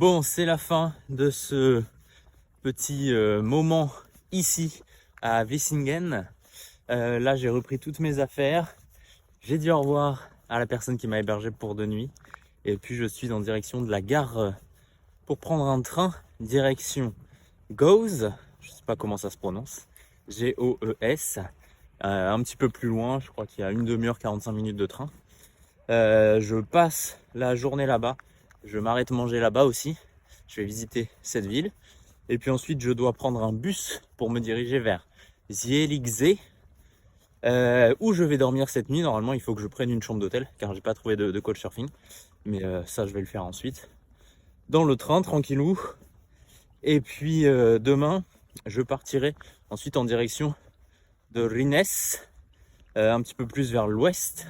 Bon, c'est la fin de ce petit moment ici à Vlissingen. Là, j'ai repris toutes mes affaires. J'ai dit au revoir à la personne qui m'a hébergé pour 2 nuits. Et puis, je suis en direction de la gare pour prendre un train direction Goes. Je sais pas comment ça se prononce. G-O-E-S. Un petit peu plus loin, je crois qu'il y a une demi-heure, 45 minutes de train. Je passe la journée là-bas. Je m'arrête manger là-bas aussi. Je vais visiter cette ville. Et puis ensuite, je dois prendre un bus pour me diriger vers Zierikzee, où je vais dormir cette nuit. Normalement, il faut que je prenne une chambre d'hôtel, car j'ai pas trouvé de couchsurfing. Mais ça, je vais le faire ensuite. Dans le train, tranquillou. Et puis demain, je partirai ensuite en direction de Rines, un petit peu plus vers l'ouest.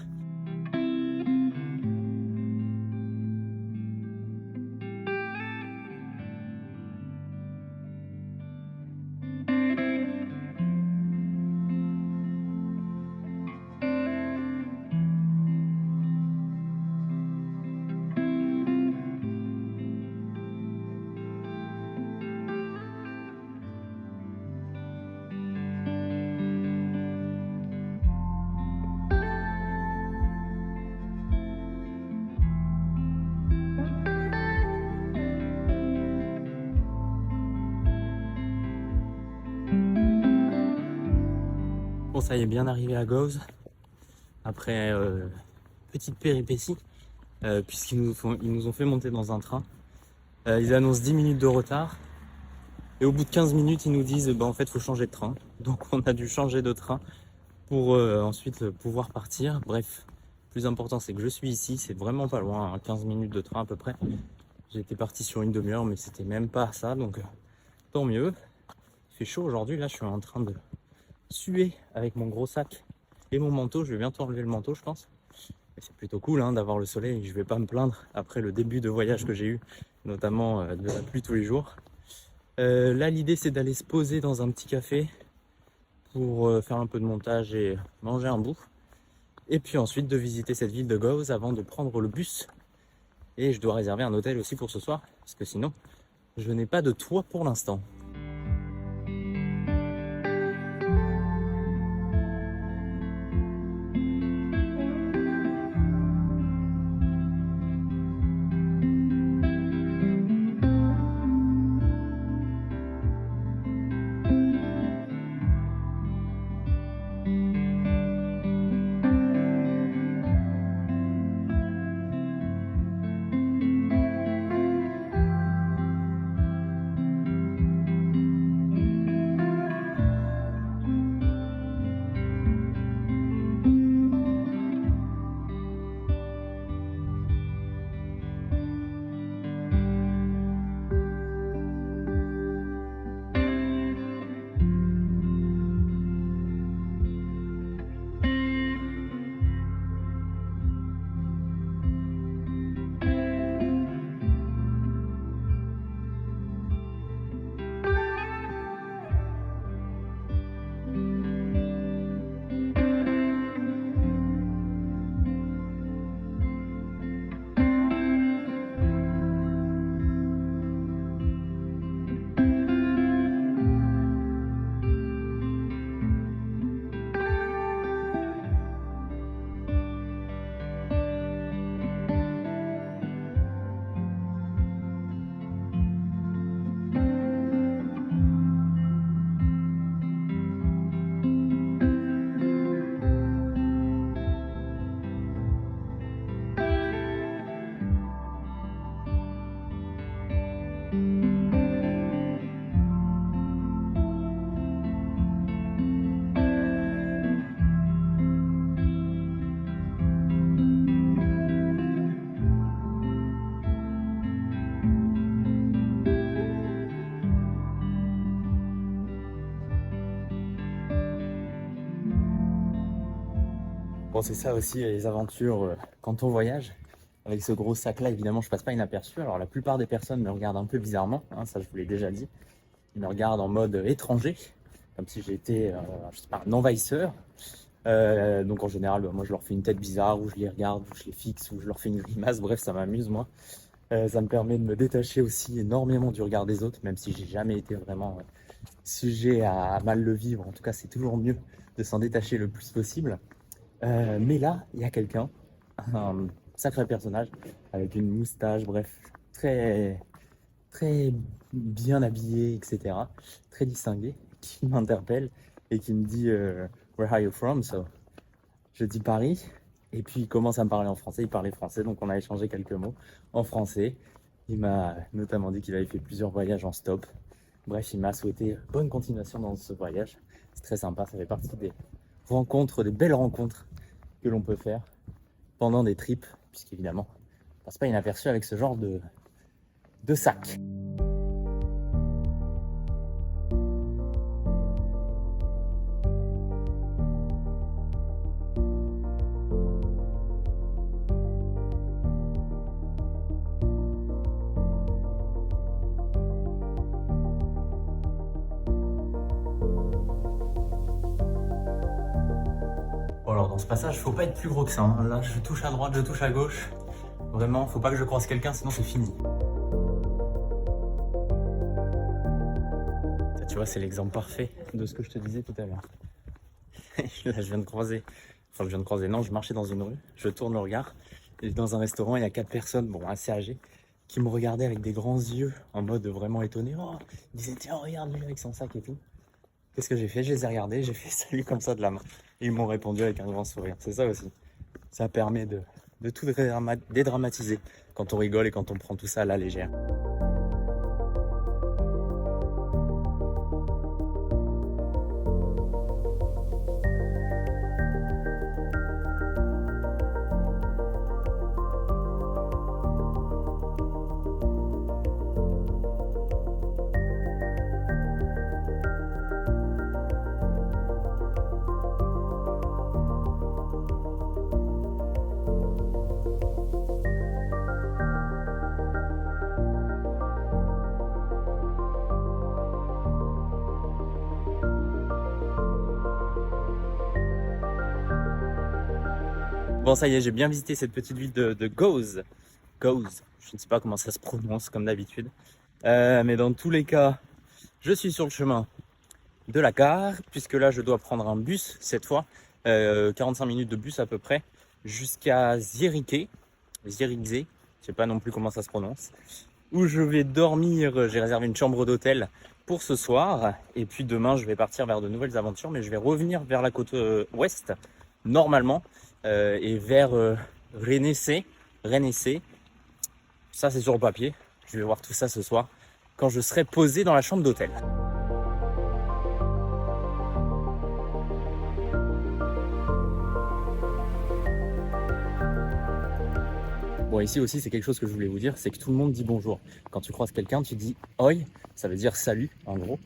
Bon, ça y est, bien arrivé à Goes. Après petite péripétie, puisqu'ils nous ont fait monter dans un train. Ils annoncent 10 minutes de retard. Et au bout de 15 minutes, ils nous disent en fait, il faut changer de train. Donc, on a dû changer de train pour ensuite pouvoir partir. Bref, le plus important, c'est que je suis ici. C'est vraiment pas loin, 15 minutes de train à peu près. J'étais parti sur une demi-heure, mais c'était même pas ça. Donc, tant mieux. Il fait chaud aujourd'hui. Là, je suis en train de suer avec mon gros sac et mon manteau. Je vais bientôt enlever le manteau, je pense. Mais c'est plutôt cool d'avoir le soleil. Je vais pas me plaindre après le début de voyage que j'ai eu, notamment de la pluie tous les jours. Là, l'idée, c'est d'aller se poser dans un petit café pour faire un peu de montage et manger un bout. Et puis ensuite de visiter cette ville de Goes avant de prendre le bus. Et je dois réserver un hôtel aussi pour ce soir, parce que sinon, je n'ai pas de toit pour l'instant. Bon, c'est ça aussi les aventures quand on voyage. Avec ce gros sac là, évidemment, je passe pas inaperçu. Alors la plupart des personnes me regardent un peu bizarrement, ça je vous l'ai déjà dit. Ils me regardent en mode étranger, comme si j'étais je sais pas, un envahisseur. Donc en général, moi je leur fais une tête bizarre, ou je les regarde, ou je les fixe, ou je leur fais une grimace. Bref, ça m'amuse moi. Ça me permet de me détacher aussi énormément du regard des autres, même si j'ai jamais été vraiment sujet à mal le vivre. En tout cas, c'est toujours mieux de s'en détacher le plus possible. Mais là, il y a quelqu'un, un sacré personnage, avec une moustache, bref, très, très bien habillé, etc., très distingué, qui m'interpelle et qui me dit Where are you from? So, je dis Paris, et puis il commence à me parler en français. Il parlait français, donc on a échangé quelques mots en français. Il m'a notamment dit qu'il avait fait plusieurs voyages en stop. Bref, il m'a souhaité bonne continuation dans ce voyage. C'est très sympa, ça fait partie des rencontres, des belles rencontres que l'on peut faire pendant des trips, puisqu'évidemment, on passe pas inaperçu avec ce genre de sac. Bon alors dans ce passage, faut pas être plus gros que ça, hein. Là, je touche à droite, je touche à gauche. Vraiment, faut pas que je croise quelqu'un, sinon c'est fini. Ça, tu vois, c'est l'exemple parfait de ce que je te disais tout à l'heure. Là, je viens de croiser. Enfin, je viens de croiser. Non, je marchais dans une rue, je tourne le regard. Et dans un restaurant, il y a 4 personnes, bon, assez âgées, qui me regardaient avec des grands yeux, en mode vraiment étonné. Oh, ils disaient, tiens, regarde lui avec son sac et tout. Qu'est-ce que j'ai fait? Je les ai regardés, j'ai fait salut comme ça de la main. Et ils m'ont répondu avec un grand sourire. C'est ça aussi. Ça permet de tout dédramatiser quand on rigole et quand on prend tout ça à la légère. Bon, ça y est, j'ai bien visité cette petite ville de Goes. Goes, je ne sais pas comment ça se prononce comme d'habitude. Mais dans tous les cas, je suis sur le chemin de la gare, puisque là, je dois prendre un bus cette fois. 45 minutes de bus à peu près, jusqu'à Zierikzee. Je sais pas non plus comment ça se prononce. Où je vais dormir, j'ai réservé une chambre d'hôtel pour ce soir. Et puis demain, je vais partir vers de nouvelles aventures, mais je vais revenir vers la côte ouest, normalement. Et vers Renessé. Ça, c'est sur le papier. Je vais voir tout ça ce soir quand je serai posé dans la chambre d'hôtel. Bon, ici aussi, c'est quelque chose que je voulais vous dire, c'est que tout le monde dit bonjour. Quand tu croises quelqu'un, tu dis oi, ça veut dire salut, en gros,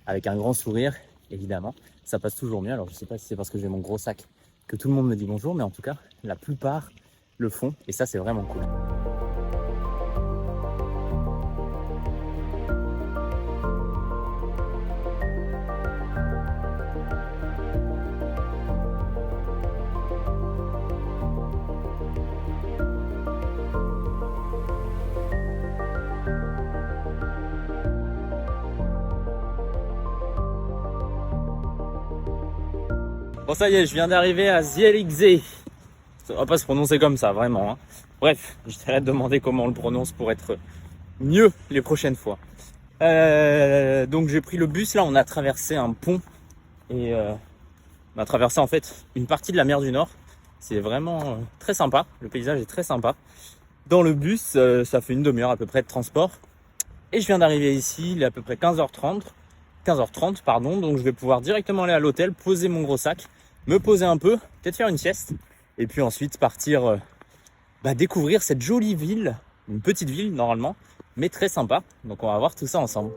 avec un grand sourire, évidemment. Ça passe toujours mieux. Alors, je sais pas si c'est parce que j'ai mon gros sac que tout le monde me dit bonjour, mais en tout cas, la plupart le font, et ça, c'est vraiment cool. Bon, ça y est, je viens d'arriver à Zierikzee. Ça va pas se prononcer comme ça, vraiment, hein. Bref, je t'arrête de demander comment on le prononce pour être mieux les prochaines fois. Donc j'ai pris le bus, là, on a traversé un pont et on a traversé en fait une partie de la mer du Nord. C'est vraiment très sympa, le paysage est très sympa. Dans le bus, ça fait une demi-heure à peu près de transport. Et je viens d'arriver ici, il est à peu près 15h30, pardon, donc je vais pouvoir directement aller à l'hôtel, poser mon gros sac, me poser un peu, peut-être faire une sieste, et puis ensuite partir découvrir cette jolie ville, une petite ville normalement, mais très sympa. Donc on va voir tout ça ensemble.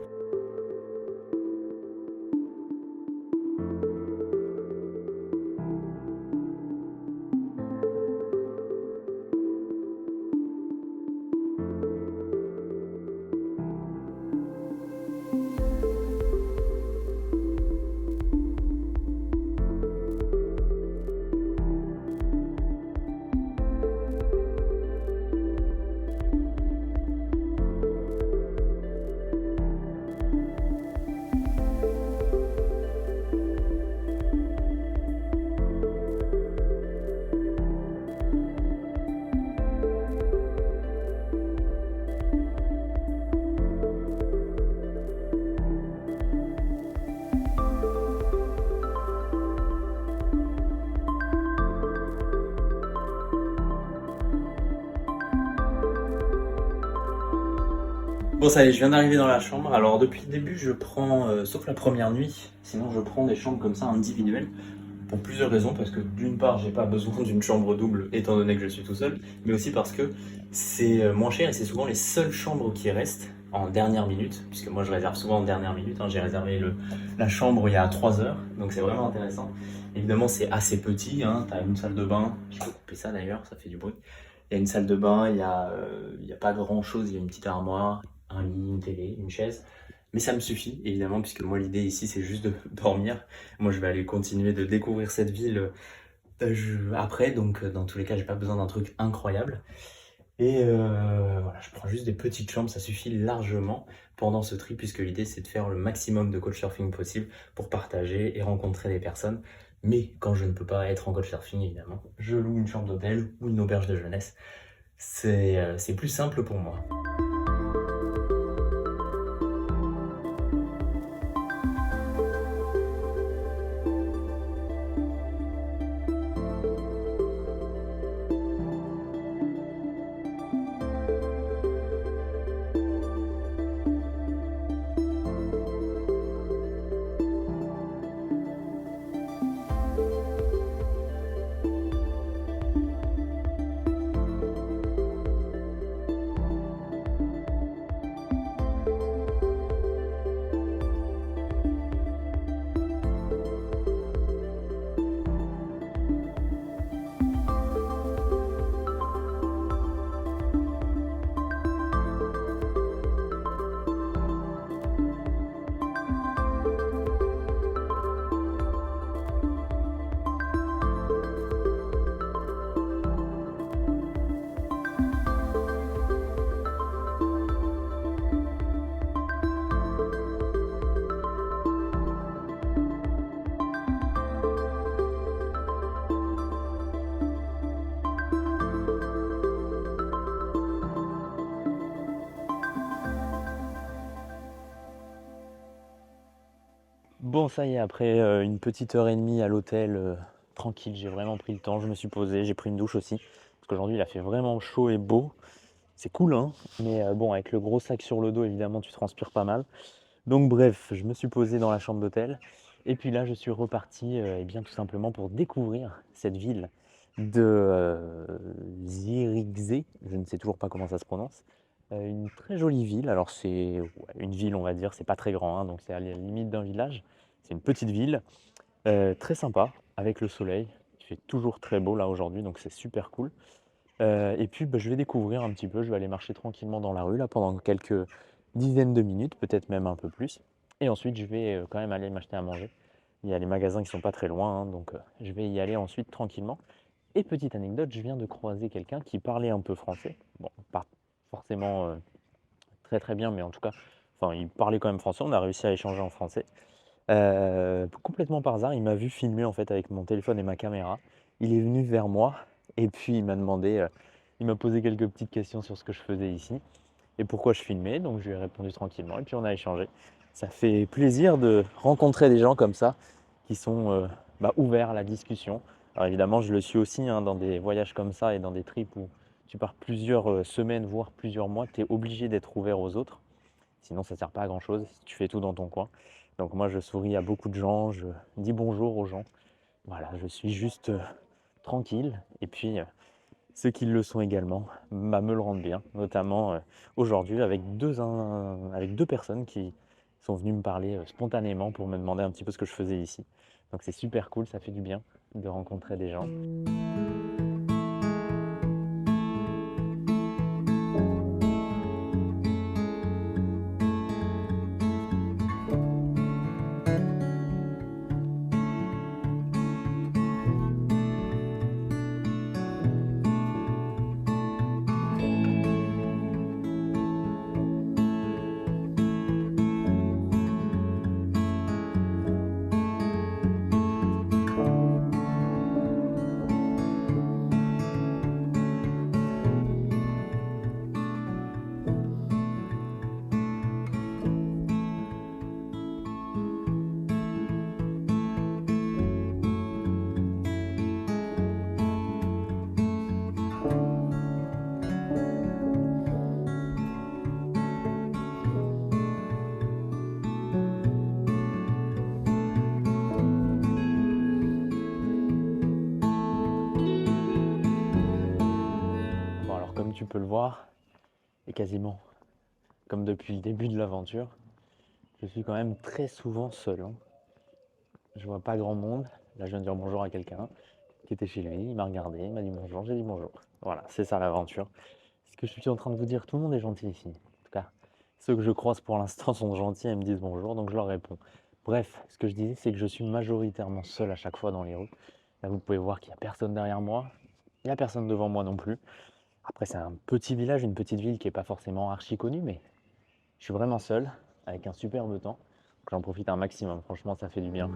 Bon, ça y est, je viens d'arriver dans la chambre. Alors, depuis le début, je prends, sauf la première nuit, sinon je prends des chambres comme ça individuelles. Pour plusieurs raisons, parce que d'une part, j'ai pas besoin d'une chambre double étant donné que je suis tout seul, mais aussi parce que c'est moins cher et c'est souvent les seules chambres qui restent en dernière minute, puisque moi je réserve souvent en dernière minute. Hein. J'ai réservé la chambre il y a 3 heures, donc c'est vraiment intéressant. Évidemment, c'est assez petit, hein. Tu as une salle de bain, je peux couper ça d'ailleurs, ça fait du bruit. Il y a une salle de bain, il y a pas grand chose, il y a une petite armoire, un lit, une télé, une chaise. Mais ça me suffit, évidemment, puisque moi l'idée ici c'est juste de dormir. Moi je vais aller continuer de découvrir cette ville après, donc dans tous les cas j'ai pas besoin d'un truc incroyable. Et voilà, je prends juste des petites chambres, ça suffit largement pendant ce trip, puisque l'idée c'est de faire le maximum de couchsurfing possible pour partager et rencontrer des personnes. Mais quand je ne peux pas être en couchsurfing, évidemment, je loue une chambre d'hôtel ou une auberge de jeunesse. C'est plus simple pour moi. Bon, ça y est, après une petite heure et demie à l'hôtel, tranquille, j'ai vraiment pris le temps, je me suis posé, j'ai pris une douche aussi, parce qu'aujourd'hui il a fait vraiment chaud et beau. C'est cool, hein, mais bon, avec le gros sac sur le dos, évidemment, tu transpires pas mal. Donc bref, je me suis posé dans la chambre d'hôtel, et puis là, je suis reparti, eh bien, tout simplement pour découvrir cette ville de Zierikzee, je ne sais toujours pas comment ça se prononce. Une très jolie ville, alors c'est ouais, une ville, on va dire, c'est pas très grand, hein, donc c'est à la limite d'un village. C'est une petite ville, très sympa, avec le soleil. Il fait toujours très beau là aujourd'hui, donc c'est super cool. Et puis bah, je vais découvrir un petit peu, je vais aller marcher tranquillement dans la rue là pendant quelques dizaines de minutes, peut-être même un peu plus. Et ensuite je vais quand même aller m'acheter à manger. Il y a les magasins qui sont pas très loin, hein, donc je vais y aller ensuite tranquillement. Et petite anecdote, je viens de croiser quelqu'un qui parlait un peu français. Bon, pas forcément très très bien, mais en tout cas, enfin, il parlait quand même français. On a réussi à échanger en français. Complètement par hasard, il m'a vu filmer en fait avec mon téléphone et ma caméra. Il est venu vers moi et puis il m'a demandé, il m'a posé quelques petites questions sur ce que je faisais ici et pourquoi je filmais. Donc je lui ai répondu tranquillement et puis on a échangé. Ça fait plaisir de rencontrer des gens comme ça qui sont bah, ouverts à la discussion. Alors évidemment, je le suis aussi hein, dans des voyages comme ça et dans des trips où tu pars plusieurs semaines, voire plusieurs mois, tu es obligé d'être ouvert aux autres. Sinon, ça ne sert pas à grand chose si tu fais tout dans ton coin. Donc moi, je souris à beaucoup de gens, je dis bonjour aux gens. Voilà, je suis juste tranquille. Et puis, ceux qui le sont également bah, me le rendent bien, notamment aujourd'hui avec deux personnes qui sont venues me parler spontanément pour me demander un petit peu ce que je faisais ici. Donc c'est super cool, ça fait du bien de rencontrer des gens. tu peux le voir, et quasiment comme depuis le début de l'aventure, je suis quand même très souvent seul. Je vois pas grand monde. Là, je viens de dire bonjour à quelqu'un qui était chez lui, il m'a regardé, il m'a dit bonjour, j'ai dit bonjour. Voilà, c'est ça l'aventure. Ce que je suis en train de vous dire, tout le monde est gentil ici. En tout cas, ceux que je croise pour l'instant sont gentils et me disent bonjour, donc je leur réponds. Bref, ce que je disais, c'est que je suis majoritairement seul à chaque fois dans les rues. Là, vous pouvez voir qu'il n'y a personne derrière moi, il n'y a personne devant moi non plus. Après, c'est un petit village, une petite ville qui n'est pas forcément archi connue, mais je suis vraiment seul, avec un superbe temps. Donc j'en profite un maximum, franchement, ça fait du bien.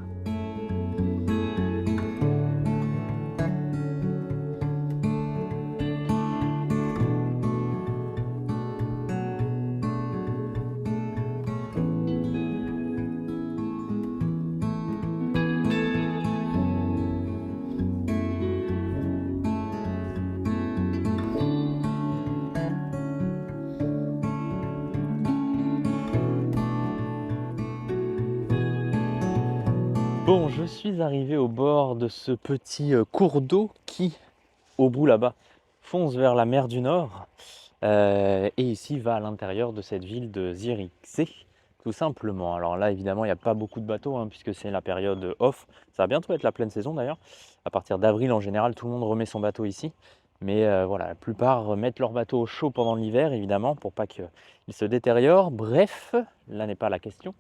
Bon, je suis arrivé au bord de ce petit cours d'eau qui, au bout là-bas, fonce vers la mer du Nord et ici va à l'intérieur de cette ville de Zierikzee, tout simplement. Alors là, évidemment, il n'y a pas beaucoup de bateaux puisque c'est la période off. Ça va bientôt être la pleine saison d'ailleurs. À partir d'avril, en général, tout le monde remet son bateau ici. Mais voilà, la plupart mettent leur bateau au chaud pendant l'hiver, évidemment, pour pas qu'il se détériore. Bref, là n'est pas la question.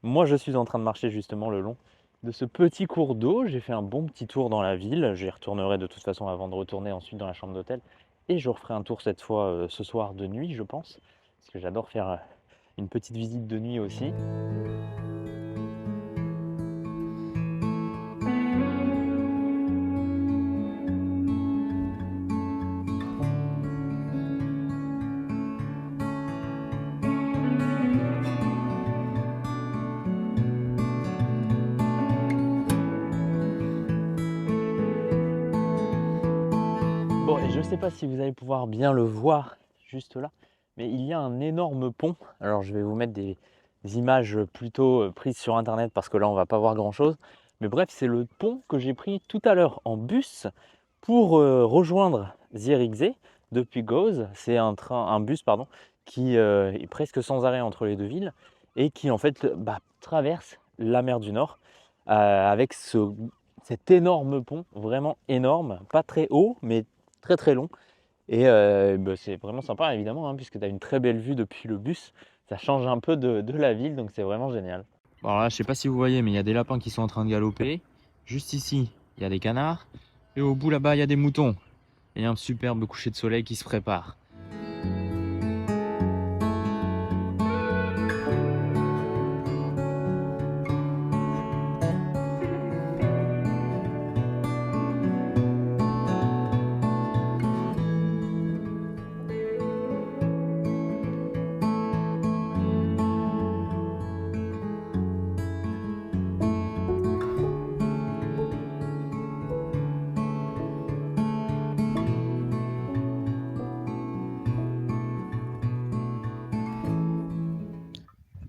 Moi, je suis en train de marcher justement le long de ce petit cours d'eau. J'ai fait un bon petit tour dans la ville. J'y retournerai de toute façon avant de retourner ensuite dans la chambre d'hôtel. Et je referai un tour cette fois ce soir de nuit, je pense. Parce que j'adore faire une petite visite de nuit aussi. Bon, et je ne sais pas si vous allez pouvoir bien le voir juste là, mais il y a un énorme pont. Alors je vais vous mettre des images plutôt prises sur internet parce que là on va pas voir grand chose. Mais bref, c'est le pont que j'ai pris tout à l'heure en bus pour rejoindre Zierikzee depuis Goes. C'est un bus qui est presque sans arrêt entre les deux villes et qui en fait traverse la mer du Nord avec cet énorme pont, vraiment énorme, pas très haut, mais très très long. Et c'est vraiment sympa évidemment, puisque tu as une très belle vue depuis le bus. Ça change un peu de la ville, donc c'est vraiment génial. Bon, alors là, je sais pas si vous voyez, mais il y a des lapins qui sont en train de galoper. Juste ici, il y a des canards. Et au bout là-bas, il y a des moutons. Et un superbe coucher de soleil qui se prépare.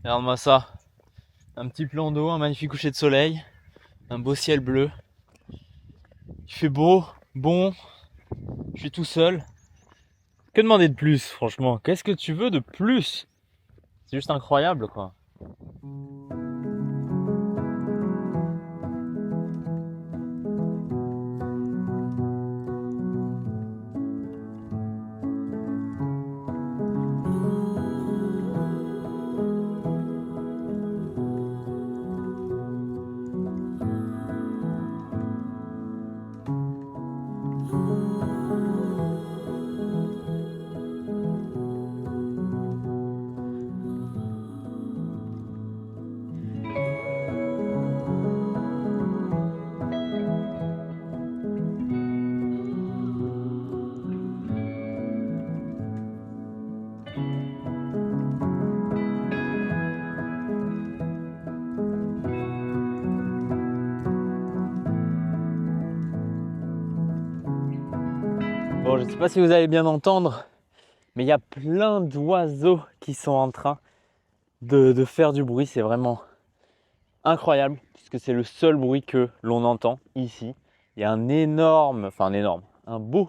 Regarde-moi ça. Un petit plan d'eau, un magnifique coucher de soleil, un beau ciel bleu. Il fait beau, bon, je suis tout seul. Que demander de plus, franchement? Qu'est-ce que tu veux de plus? C'est juste incroyable, quoi. Bon, je ne sais pas si vous allez bien entendre, mais il y a plein d'oiseaux qui sont en train de faire du bruit. C'est vraiment incroyable, puisque c'est le seul bruit que l'on entend ici. Il y a un beau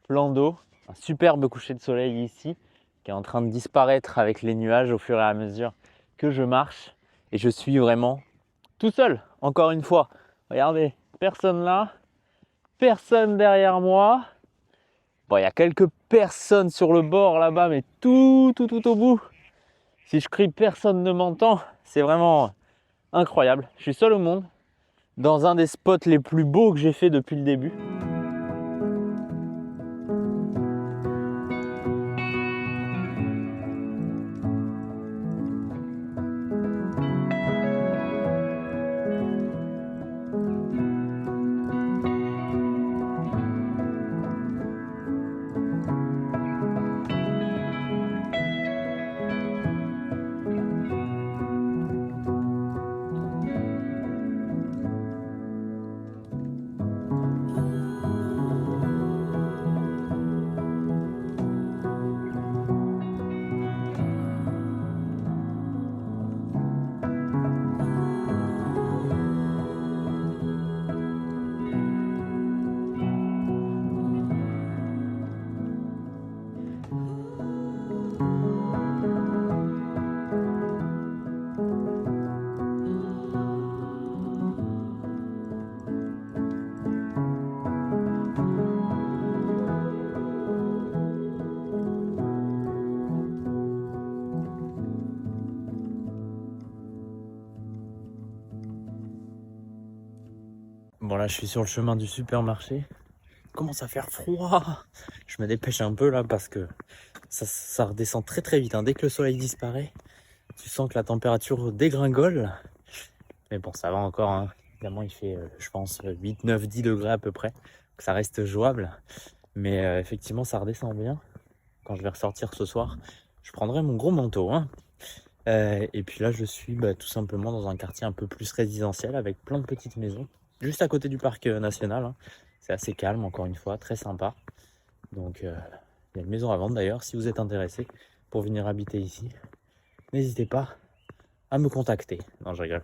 plan d'eau un superbe coucher de soleil ici qui est en train de disparaître avec les nuages au fur et à mesure que je marche. Et je suis vraiment tout seul, encore une fois. Regardez, personne là, personne derrière moi. Bon, il y a quelques personnes sur le bord là-bas, mais tout au bout. Si je crie, personne ne m'entend. C'est vraiment incroyable. Je suis seul au monde, dans un des spots les plus beaux que j'ai fait depuis le début. Bon là je suis sur le chemin du supermarché. Il commence à faire froid. Je me dépêche un peu là parce que ça redescend très vite. Dès que le soleil disparaît, tu sens que la température dégringole. Mais bon, ça va encore. Hein. Évidemment, il fait, je pense, 8, 9, 10 degrés à peu près. Donc ça reste jouable. Mais effectivement, ça redescend bien. Quand je vais ressortir ce soir, je prendrai mon gros manteau. Hein. Et puis là, je suis tout simplement dans un quartier un peu plus résidentiel avec plein de petites maisons. Juste à côté du parc national. Hein. C'est assez calme, encore une fois, très sympa. Donc, il y a une maison à vendre d'ailleurs. Si vous êtes intéressé pour venir habiter ici, n'hésitez pas à me contacter. Non, je rigole.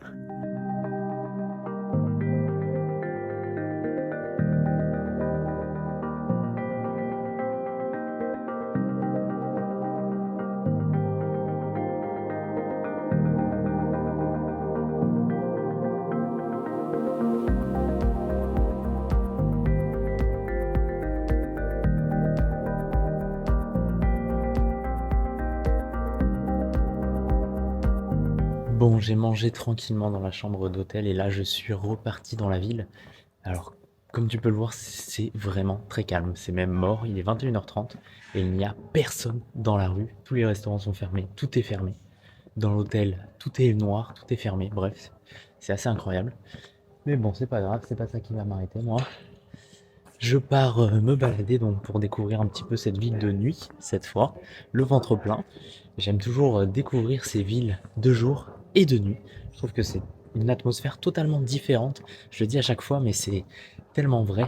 Bon, j'ai mangé tranquillement dans la chambre d'hôtel et là je suis reparti dans la ville. Alors, comme tu peux le voir, c'est vraiment très calme. C'est même mort, il est 21h30 et il n'y a personne dans la rue. Tous les restaurants sont fermés, tout est fermé. Dans l'hôtel, tout est noir, tout est fermé. Bref, c'est assez incroyable. Mais bon, c'est pas grave, c'est pas ça qui va m'arrêter moi. Je pars me balader donc pour découvrir un petit peu cette ville de nuit, cette fois, le ventre plein. J'aime toujours découvrir ces villes de jour et de nuit. Je trouve que c'est une atmosphère totalement différente. Je le dis à chaque fois, mais c'est tellement vrai.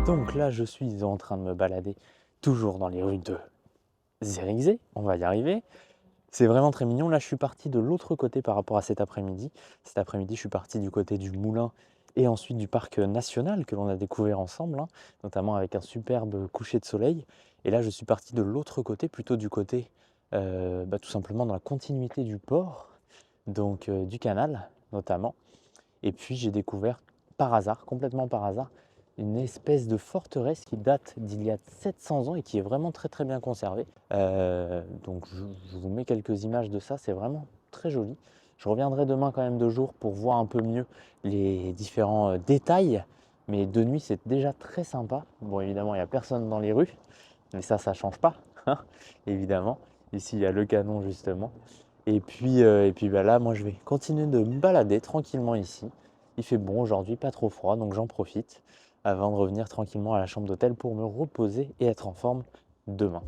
Donc là, je suis en train de me balader toujours dans les rues de Zérizé, on va y arriver. C'est vraiment très mignon. Là, je suis parti de l'autre côté par rapport à cet après-midi. Cet après-midi, je suis parti du côté du moulin et ensuite du parc national que l'on a découvert ensemble, hein, notamment avec un superbe coucher de soleil. Et là, je suis parti de l'autre côté, plutôt du côté, tout simplement dans la continuité du port, donc du canal notamment. Et puis, j'ai découvert par hasard, complètement par hasard, une espèce de forteresse qui date d'il y a 700 ans et qui est vraiment très très bien conservée. Donc je vous mets quelques images de ça, c'est vraiment très joli. Je reviendrai demain quand même de jour pour voir un peu mieux les différents détails, mais de nuit c'est déjà très sympa. Bon, évidemment il n'y a personne dans les rues, mais ça change pas, hein, évidemment. Ici il y a le canon justement. Et puis là, moi je vais continuer de me balader tranquillement ici. Il fait bon aujourd'hui, pas trop froid, donc j'en profite avant de revenir tranquillement à la chambre d'hôtel pour me reposer et être en forme demain.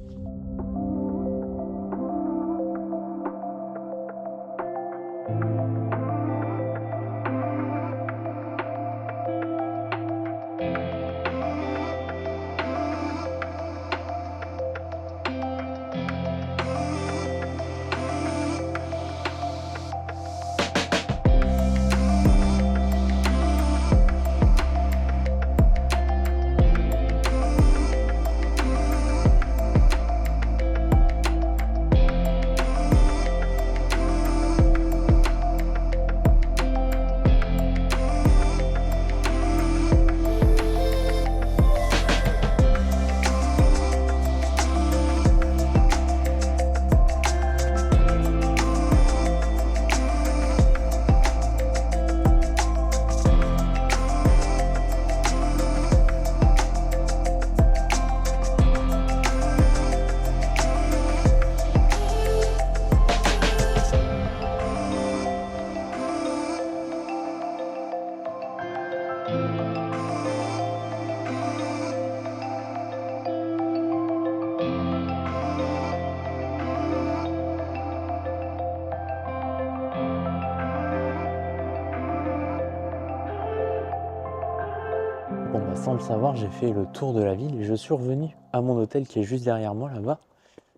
Bon, sans le savoir, j'ai fait le tour de la ville et je suis revenu à mon hôtel qui est juste derrière moi là-bas.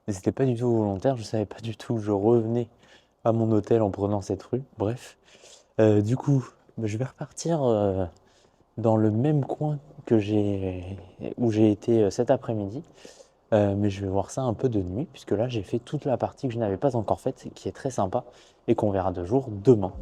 Mais c'était pas du tout volontaire, je savais pas du tout que je revenais à mon hôtel en prenant cette rue. Bref, du coup, je vais repartir dans le même coin où j'ai été cet après-midi. Mais je vais voir ça un peu de nuit, puisque là j'ai fait toute la partie que je n'avais pas encore faite, qui est très sympa, et qu'on verra de jour demain.